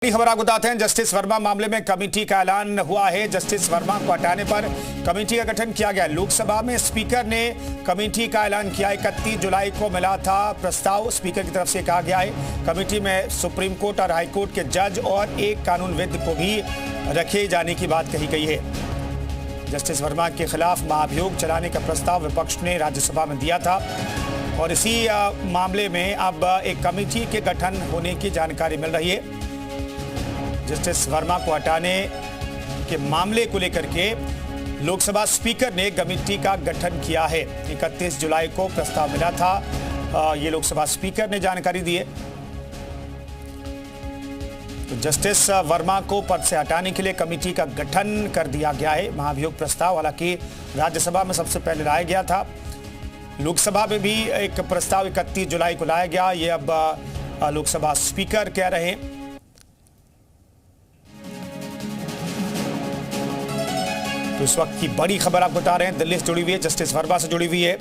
बड़ी खबर आपको बताते हैं। जस्टिस वर्मा मामले में कमेटी का ऐलान हुआ है। जस्टिस वर्मा को हटाने पर कमेटी का गठन किया गया। लोकसभा में स्पीकर ने कमेटी का ऐलान किया। 31 जुलाई को मिला था प्रस्ताव। स्पीकर की तरफ से कहा गया है कमेटी में सुप्रीम कोर्ट और हाई कोर्ट के जज और एक कानूनविद को भी रखे जाने की बात कही गई है। जस्टिस वर्मा के खिलाफ महाभियोग चलाने का प्रस्ताव विपक्ष ने राज्यसभा में दिया था और इसी मामले में अब एक कमेटी के गठन होने की जानकारी मिल रही है। जस्टिस वर्मा को हटाने के मामले को लेकर के लोकसभा स्पीकर ने कमेटी का गठन किया है। 31 जुलाई को प्रस्ताव मिला था, ये लोकसभा स्पीकर ने जानकारी दी है। तो जस्टिस वर्मा को पद से हटाने के लिए कमेटी का गठन कर दिया गया है। महाभियोग प्रस्ताव हालांकि राज्यसभा में सबसे पहले लाया गया था, लोकसभा में भी एक प्रस्ताव 31 जुलाई को लाया गया। ये अब लोकसभा स्पीकर कह रहे हैं। तो इस वक्त की बड़ी खबर आप बता रहे हैं, दिल्ली से जुड़ी हुई है, जस्टिस वर्मा से जुड़ी हुई है।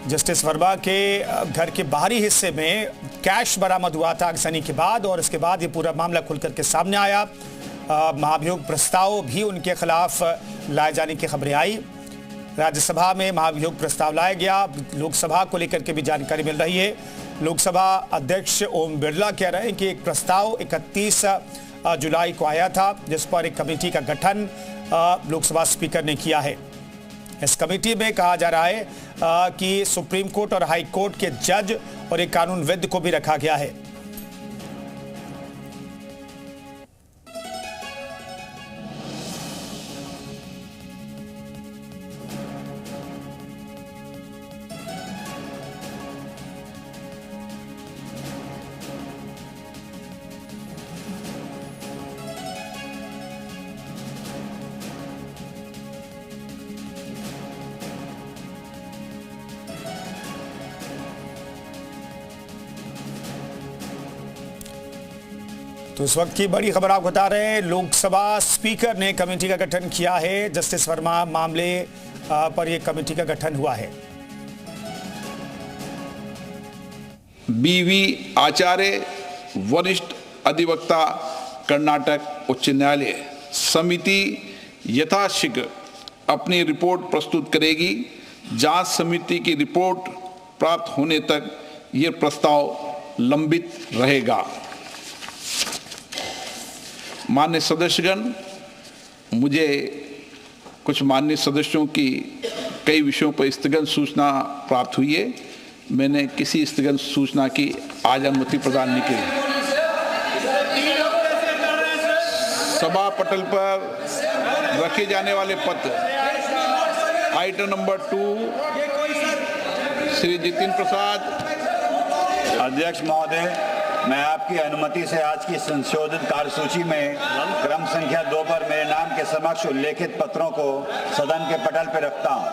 जस्टिस वर्मा के घर के बाहरी हिस्से में कैश बरामद हुआ था आगजनी के बाद और इसके बाद ये पूरा मामला खुलकर के सामने आया। महाभियोग प्रस्ताव भी उनके खिलाफ लाए जाने की खबरें आई। राज्यसभा में महाभियोग प्रस्ताव लाया गया। लोकसभा को लेकर के भी जानकारी मिल रही है। लोकसभा अध्यक्ष ओम बिरला कह रहे हैं कि एक प्रस्ताव 31 जुलाई को आया था जिस पर एक कमेटी का गठन लोकसभा स्पीकर ने किया है। इस कमेटी में कहा जा रहा है कि सुप्रीम कोर्ट और हाई कोर्ट के जज और एक कानूनविद को भी रखा गया है। तो इस वक्त की बड़ी खबर आप बता रहे हैं, लोकसभा स्पीकर ने कमेटी का गठन किया है। जस्टिस वर्मा मामले पर यह कमेटी का गठन हुआ है। बीवी आचार्य, वरिष्ठ अधिवक्ता, कर्नाटक उच्च न्यायालय। समिति यथाशीघ्र अपनी रिपोर्ट प्रस्तुत करेगी। जांच समिति की रिपोर्ट प्राप्त होने तक यह प्रस्ताव लंबित रहेगा। माननीय सदस्यगण, मुझे कुछ माननीय सदस्यों की कई विषयों पर स्थगन सूचना प्राप्त हुई है। मैंने किसी स्थगन सूचना की आज अनुमति प्रदान नहीं की। सभा पटल पर रखे जाने वाले पत्र आइटम नंबर 2 श्री जितिन प्रसाद। अध्यक्ष महोदय, मैं आपकी अनुमति से आज की संशोधित कार्यसूची में क्रम संख्या 2 पर मेरे नाम के समक्ष उल्लेखित पत्रों को सदन के पटल पर रखता हूं।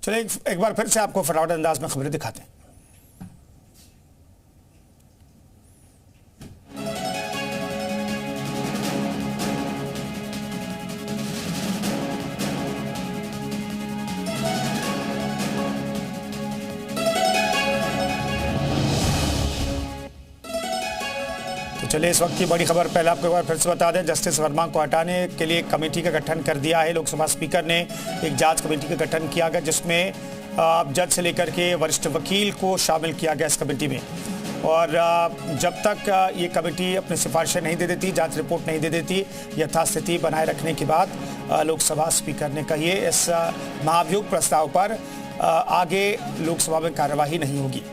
चलिए एक बार फिर से आपको फटाफट अंदाज में खबरें दिखाते हैं। चलिए इस वक्त की बड़ी खबर पहले आपको एक बार फिर से बता दें। जस्टिस वर्मा को हटाने के लिए कमेटी का गठन कर दिया है। लोकसभा स्पीकर ने एक जांच कमेटी का गठन किया गया जिसमें जज से लेकर के वरिष्ठ वकील को शामिल किया गया इस कमेटी में। और जब तक ये कमेटी अपनी सिफारिशें नहीं दे देती, जांच रिपोर्ट नहीं दे देती, यथास्थिति बनाए रखने के बाद लोकसभा स्पीकर ने कही है इस महाभियोग प्रस्ताव पर आगे लोकसभा में कार्यवाही नहीं होगी।